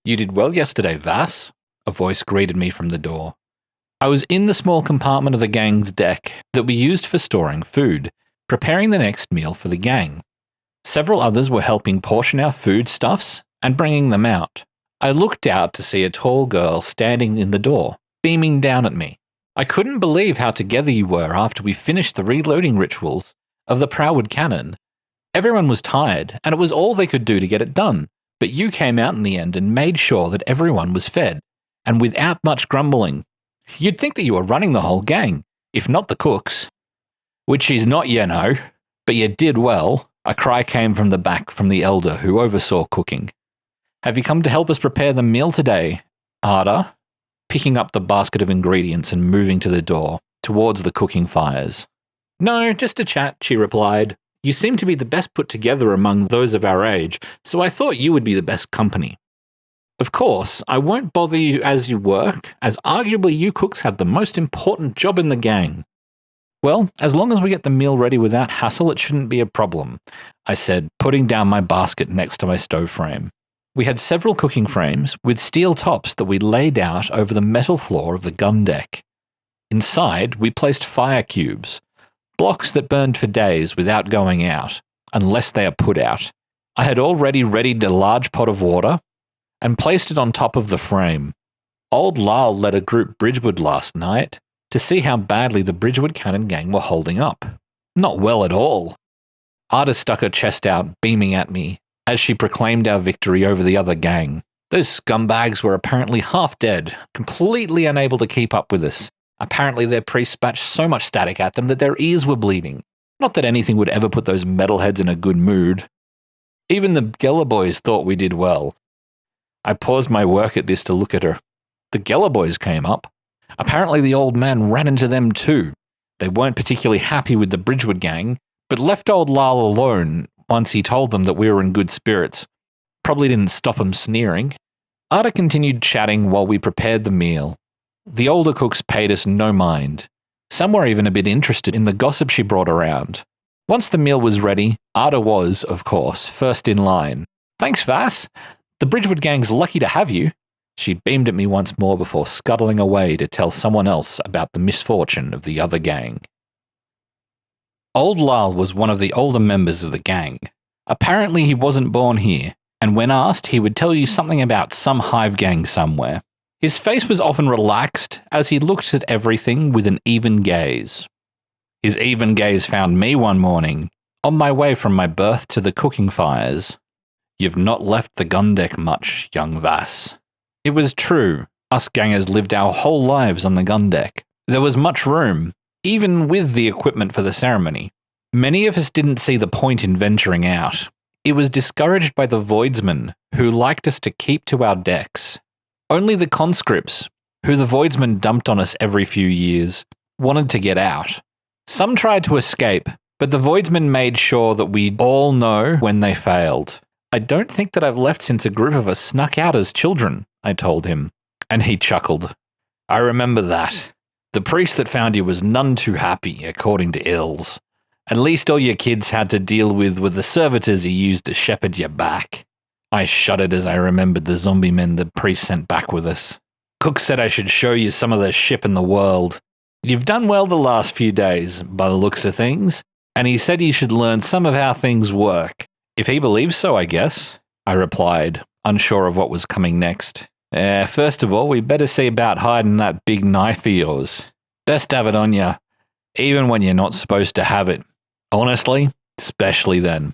You did well yesterday, Vass, a voice greeted me from the door. I was in the small compartment of the gang's deck that we used for storing food, preparing the next meal for the gang. Several others were helping portion our foodstuffs and bringing them out. I looked out to see a tall girl standing in the door, beaming down at me. I couldn't believe how together you were after we finished the reloading rituals of the Prowwood cannon. Everyone was tired, and it was all they could do to get it done, but you came out in the end and made sure that everyone was fed, and without much grumbling. You'd think that you were running the whole gang, if not the cooks. Which she's not, you know, but you did well. A cry came from the back from the elder who oversaw cooking. Have you come to help us prepare the meal today, Arda? Picking up the basket of ingredients and moving to the door, towards the cooking fires. No, just a chat, she replied. You seem to be the best put together among those of our age, so I thought you would be the best company. Of course, I won't bother you as you work, as arguably you cooks have the most important job in the gang. Well, as long as we get the meal ready without hassle, it shouldn't be a problem, I said, putting down my basket next to my stove frame. We had several cooking frames with steel tops that we laid out over the metal floor of the gun deck. Inside, we placed fire cubes, blocks that burned for days without going out, unless they are put out. I had already readied a large pot of water and placed it on top of the frame. Old Lyle led a group Bridgewood last night to see how badly the Bridgewood Cannon gang were holding up. Not well at all. Arda stuck her chest out, beaming at me, as she proclaimed our victory over the other gang. Those scumbags were apparently half dead, completely unable to keep up with us. Apparently their priests spat so much static at them that their ears were bleeding. Not that anything would ever put those metalheads in a good mood. Even the Geller boys thought we did well. I paused my work at this to look at her. The Geller boys came up. Apparently the old man ran into them too. They weren't particularly happy with the Bridgewood gang, but left old Lyle alone once he told them that we were in good spirits. Probably didn't stop them sneering. Arda continued chatting while we prepared the meal. The older cooks paid us no mind. Some were even a bit interested in the gossip she brought around. Once the meal was ready, Arda was, of course, first in line. Thanks, Vass. The Bridgewood gang's lucky to have you. She beamed at me once more before scuttling away to tell someone else about the misfortune of the other gang. Old Lyle was one of the older members of the gang. Apparently he wasn't born here, and when asked he would tell you something about some hive gang somewhere. His face was often relaxed as he looked at everything with an even gaze. His even gaze found me one morning, on my way from my berth to the cooking fires. You've not left the gun deck much, young Vass. It was true. Us gangers lived our whole lives on the gun deck. There was much room, even with the equipment for the ceremony. Many of us didn't see the point in venturing out. It was discouraged by the Voidsmen, who liked us to keep to our decks. Only the conscripts, who the Voidsmen dumped on us every few years, wanted to get out. Some tried to escape, but the Voidsmen made sure that we'd all know when they failed. I don't think that I've left since a group of us snuck out as children, I told him, and he chuckled. I remember that. The priest that found you was none too happy, according to Ills. At least all your kids had to deal with were the servitors he used to shepherd you back. I shuddered as I remembered the zombie men the priest sent back with us. Cook said I should show you some of the ship in the world. You've done well the last few days, by the looks of things, and he said you should learn some of how things work. If he believes so, I guess, I replied, unsure of what was coming next. First of all, we better see about hiding that big knife of yours. Best have it on you, even when you're not supposed to have it. Honestly, especially then.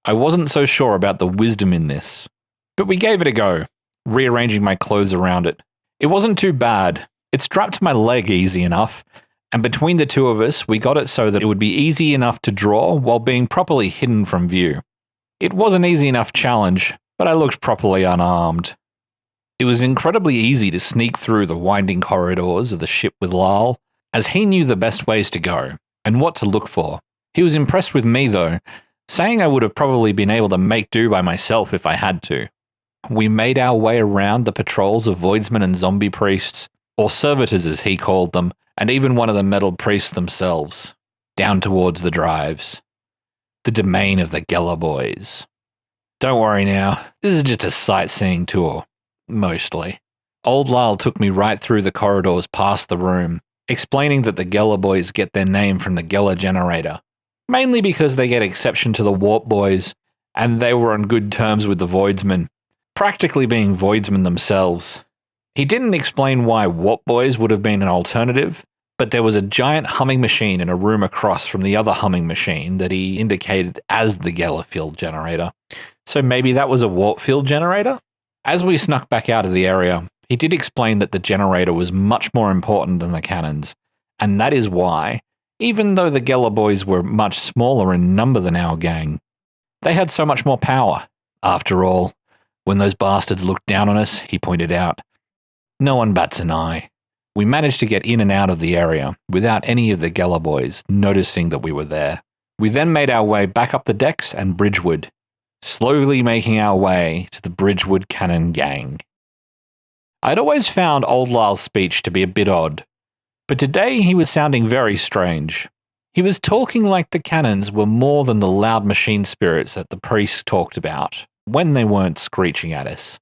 I wasn't so sure about the wisdom in this, but we gave it a go, rearranging my clothes around it. It wasn't too bad. It strapped to my leg easy enough, and between the two of us, we got it so that it would be easy enough to draw while being properly hidden from view. It was an easy enough challenge, but I looked properly unarmed. It was incredibly easy to sneak through the winding corridors of the ship with Lyle, as he knew the best ways to go, and what to look for. He was impressed with me, though, saying I would have probably been able to make do by myself if I had to. We made our way around the patrols of Voidsmen and zombie priests, or servitors as he called them, and even one of the metal priests themselves, down towards the drives. The domain of the Geller boys. Don't worry now, this is just a sightseeing tour. Mostly. Old Lyle took me right through the corridors past the room, explaining that the Geller boys get their name from the Geller generator, mainly because they get exception to the Warp boys, and they were on good terms with the Voidsmen, practically being Voidsmen themselves. He didn't explain why Warp boys would have been an alternative, but there was a giant humming machine in a room across from the other humming machine that he indicated as the Geller field generator. So maybe that was a Warp field generator? As we snuck back out of the area, he did explain that the generator was much more important than the cannons, and that is why, even though the Geller boys were much smaller in number than our gang, they had so much more power. After all, when those bastards looked down on us, he pointed out, no one bats an eye. We managed to get in and out of the area without any of the Geller boys noticing that we were there. We then made our way back up the decks and bridgeward, slowly making our way to the Bridgewood Cannon Gang. I'd always found Old Lyle's speech to be a bit odd, but today he was sounding very strange. He was talking like the cannons were more than the loud machine spirits that the priests talked about when they weren't screeching at us.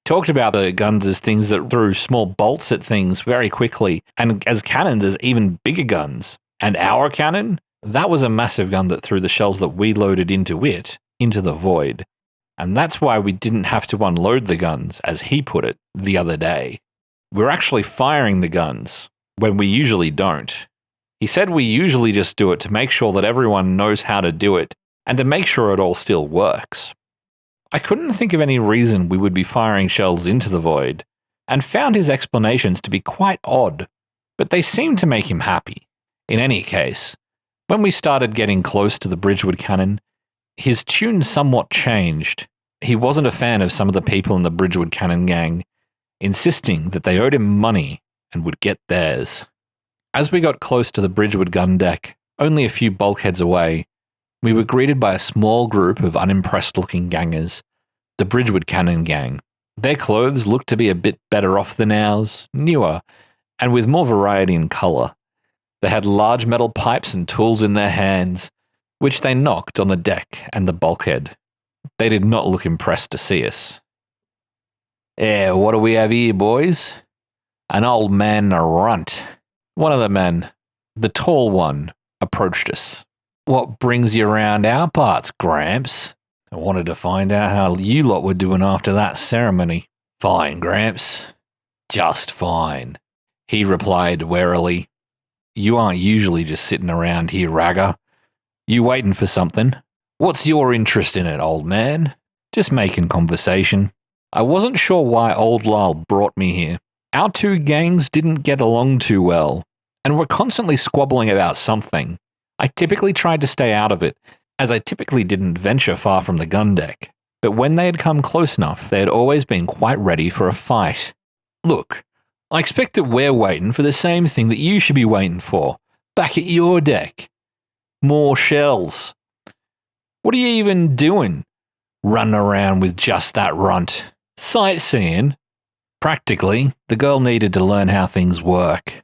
Talked about the guns as things that threw small bolts at things very quickly, and as cannons as even bigger guns. And our cannon? That was a massive gun that threw the shells that we loaded into it, into the void. And that's why we didn't have to unload the guns, as he put it, the other day. We're actually firing the guns, when we usually don't. He said we usually just do it to make sure that everyone knows how to do it, and to make sure it all still works. I couldn't think of any reason we would be firing shells into the void, and found his explanations to be quite odd, but they seemed to make him happy. In any case, when we started getting close to the Bridgewood Cannon, his tune somewhat changed. He wasn't a fan of some of the people in the Bridgewood Cannon Gang, insisting that they owed him money and would get theirs. As we got close to the Bridgewood gun deck, only a few bulkheads away, we were greeted by a small group of unimpressed-looking gangers, the Bridgewood Cannon Gang. Their clothes looked to be a bit better off than ours, newer, and with more variety in colour. They had large metal pipes and tools in their hands, which they knocked on the deck and the bulkhead. They did not look impressed to see us. What do we have here, boys? An old man and a runt. One of the men, the tall one, approached us. What brings you around our parts, Gramps? I wanted to find out how you lot were doing after that ceremony. Fine, Gramps. Just fine, he replied warily. You aren't usually just sitting around here, ragger. You waiting for something? What's your interest in it, old man? Just making conversation. I wasn't sure why old Lyle brought me here. Our two gangs didn't get along too well, and were constantly squabbling about something. I typically tried to stay out of it, as I typically didn't venture far from the gun deck, but when they had come close enough, they had always been quite ready for a fight. Look, I expect that we're waiting for the same thing that you should be waiting for, back at your deck. More shells. What are you even doing? Running around with just that runt. Sightseeing? Practically, the girl needed to learn how things work.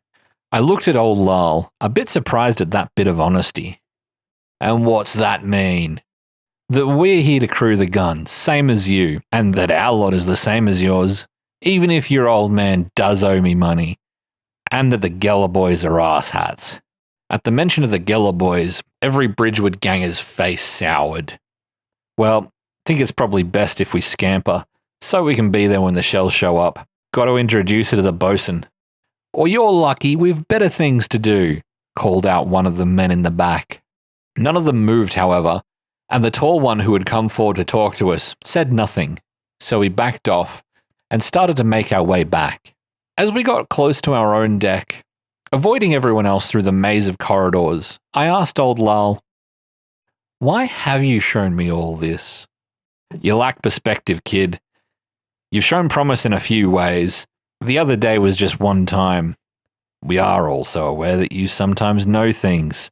I looked at old Lyle, a bit surprised at that bit of honesty. And what's that mean? That we're here to crew the guns, same as you, and that our lot is the same as yours, even if your old man does owe me money, and that the Geller boys are arse-hats. At the mention of the Geller boys, every Bridgewood ganger's face soured. Well, I think it's probably best if we scamper, so we can be there when the shells show up. Got to introduce her to the bosun. Or you're lucky, we've better things to do, called out one of the men in the back. None of them moved, however, and the tall one who had come forward to talk to us said nothing, so we backed off and started to make our way back. As we got close to our own deck, avoiding everyone else through the maze of corridors, I asked old Lyle, why have you shown me all this? You lack perspective, kid. You've shown promise in a few ways. The other day was just one time. We are also aware that you sometimes know things.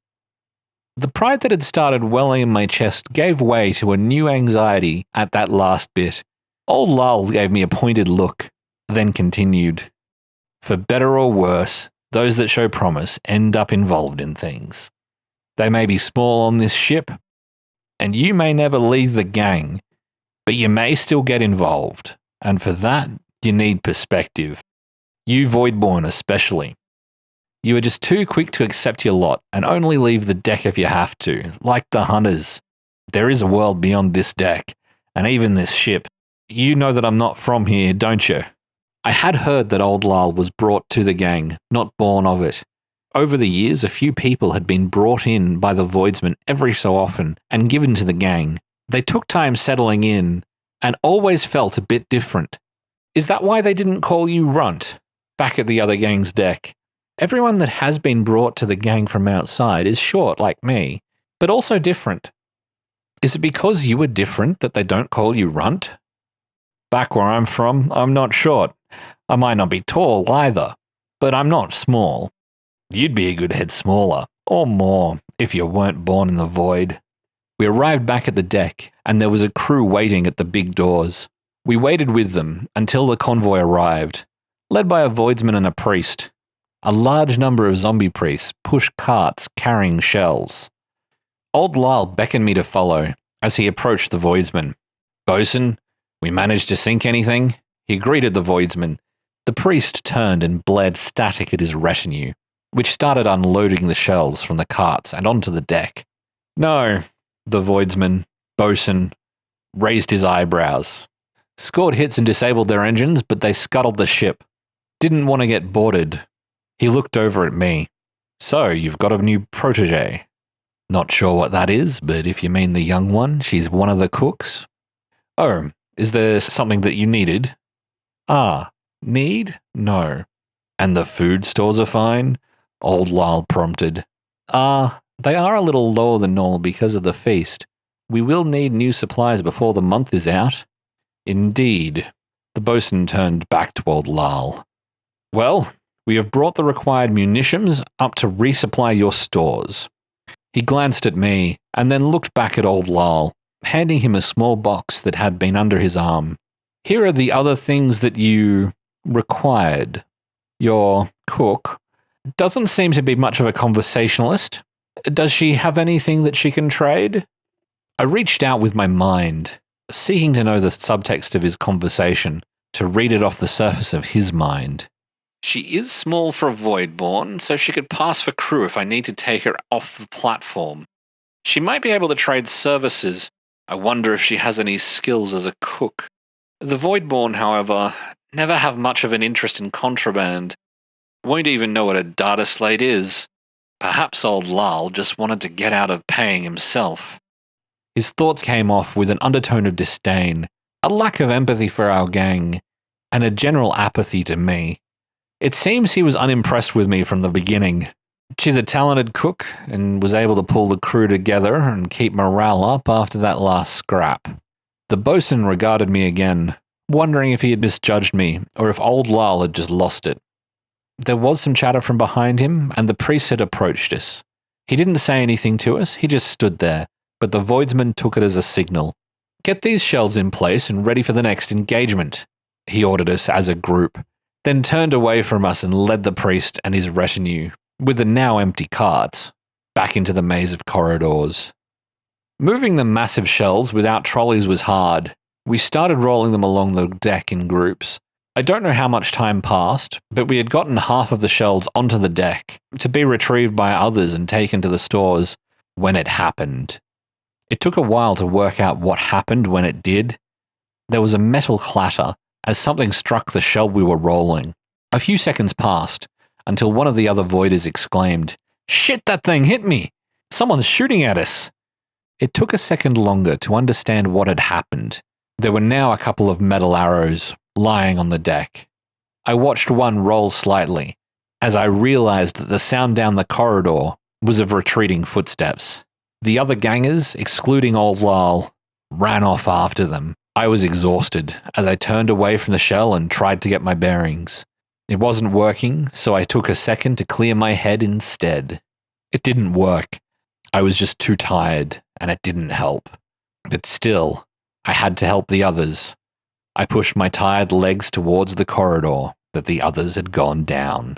The pride that had started welling in my chest gave way to a new anxiety at that last bit. Old Lyle gave me a pointed look, then continued. For better or worse, those that show promise end up involved in things. They may be small on this ship, and you may never leave the gang, but you may still get involved, and for that, You need perspective. You Voidborn especially. You are just too quick to accept your lot and only leave the deck if you have to, like the hunters. There is a world beyond this deck, and even this ship. You know that I'm not from here, don't you? I had heard that old Lal was brought to the gang, not born of it. Over the years, a few people had been brought in by the Voidsmen every so often and given to the gang. They took time settling in and always felt a bit different. Is that why they didn't call you Runt? Back at the other gang's deck. Everyone that has been brought to the gang from outside is short like me, but also different. Is it because you were different that they don't call you Runt? Back where I'm from, I'm not short. I might not be tall either, but I'm not small. You'd be a good head smaller, or more, if you weren't born in the void. We arrived back at the deck, and there was a crew waiting at the big doors. We waited with them until the convoy arrived, led by a Voidsman and a priest. A large number of zombie priests pushed carts carrying shells. Old Lyle beckoned me to follow as he approached the Voidsman. Bosun, we managed to sink anything? He greeted the Voidsman. The priest turned and blared static at his retinue, which started unloading the shells from the carts and onto the deck. No, the Voidsman, Bosun, raised his eyebrows. Scored hits and disabled their engines, but they scuttled the ship. Didn't want to get boarded. He looked over at me. So, you've got a new protege. Not sure what that is, but if you mean the young one, she's one of the cooks. Oh, is there something that you needed? Ah, need? No. And the food stores are fine? Old Lyle prompted. They are a little lower than normal because of the feast. We will need new supplies before the month is out. Indeed. The bosun turned back to old Lyle. Well, we have brought the required munitions up to resupply your stores. He glanced at me and then looked back at old Lyle, handing him a small box that had been under his arm. Here are the other things that you required. Your cook doesn't seem to be much of a conversationalist. Does she have anything that she can trade? I reached out with my mind, seeking to know the subtext of his conversation, to read it off the surface of his mind. She is small for a Voidborn, so she could pass for crew if I need to take her off the platform. She might be able to trade services. I wonder if she has any skills as a cook. The Voidborn, however, never have much of an interest in contraband. Won't even know what a data slate is. Perhaps old Lal just wanted to get out of paying himself. His thoughts came off with an undertone of disdain, a lack of empathy for our gang, and a general apathy to me. It seems he was unimpressed with me from the beginning. She's a talented cook and was able to pull the crew together and keep morale up after that last scrap. The bosun regarded me again, wondering if he had misjudged me or if old Lal had just lost it. There was some chatter from behind him, and the priest had approached us. He didn't say anything to us, he just stood there, but the Voidsman took it as a signal. Get these shells in place and ready for the next engagement, he ordered us as a group, then turned away from us and led the priest and his retinue, with the now empty carts, back into the maze of corridors. Moving the massive shells without trolleys was hard. We started rolling them along the deck in groups. I don't know how much time passed, but we had gotten half of the shells onto the deck, to be retrieved by others and taken to the stores when it happened. It took a while to work out what happened when it did. There was a metal clatter as something struck the shell we were rolling. A few seconds passed until one of the other voiders exclaimed, "Shit, that thing hit me! Someone's shooting at us!" It took a second longer to understand what had happened. There were now a couple of metal arrows lying on the deck. I watched one roll slightly as I realized that the sound down the corridor was of retreating footsteps. The other gangers, excluding old Lal, ran off after them. I was exhausted as I turned away from the shell and tried to get my bearings. It wasn't working, so I took a second to clear my head instead. It didn't work. I was just too tired, and it didn't help. But still, I had to help the others. I pushed my tired legs towards the corridor that the others had gone down.